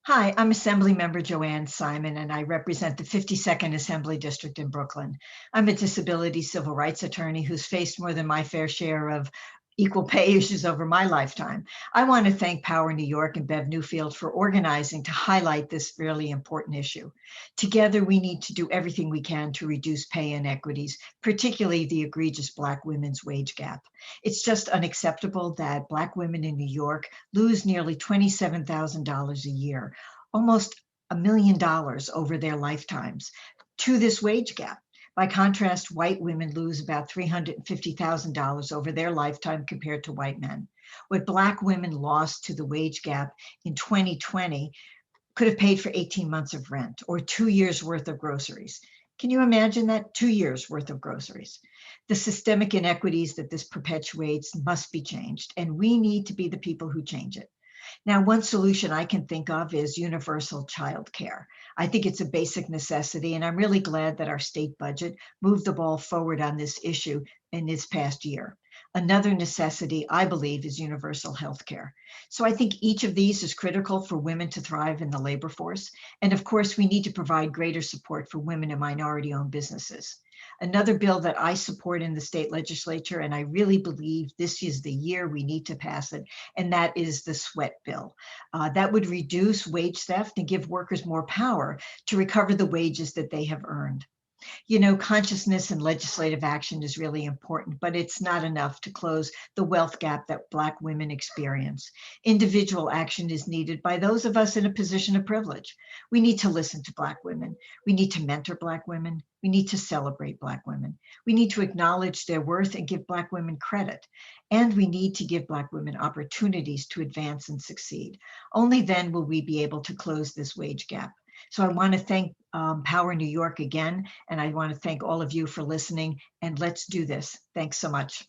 Hi, I'm Assemblymember JoAnne Simon, and I represent the 52nd Assembly District in Brooklyn. I'm a disability civil rights attorney who's faced more than my fair share of equal pay issues over my lifetime. I want to thank Power New York and Bev Newfield for organizing to highlight this really important issue. Together, we need to do everything we can to reduce pay inequities, particularly the egregious Black women's wage gap. It's just unacceptable that Black women in New York lose nearly $27,000 a year, almost $1 million over their lifetimes, to this wage gap. By contrast, white women lose about $350,000 over their lifetime compared to white men. What Black women lost to the wage gap in 2020 could have paid for 18 months of rent or 2 years worth of groceries. Can you imagine that? 2 years worth of groceries. The systemic inequities that this perpetuates must be changed, and we need to be the people who change it. Now, one solution I can think of is universal child care. I think it's a basic necessity, and I'm really glad that our state budget moved the ball forward on this issue in this past year. Another necessity, I believe, is universal health care. So I think each of these is critical for women to thrive in the labor force. And of course, we need to provide greater support for women and minority-owned businesses. Another bill that I support in the state legislature, and I really believe this is the year we need to pass it, and that is the sweat bill. That would reduce wage theft and give workers more power to recover the wages that they have earned. You know, consciousness and legislative action is really important, but it's not enough to close the wealth gap that Black women experience. Individual action is needed by those of us in a position of privilege. We need to listen to Black women. We need to mentor Black women. We need to celebrate Black women. We need to acknowledge their worth and give Black women credit. And we need to give Black women opportunities to advance and succeed. Only then will we be able to close this wage gap. So I want to thank Power New York again, and I want to thank all of you for listening, and let's do this. Thanks so much.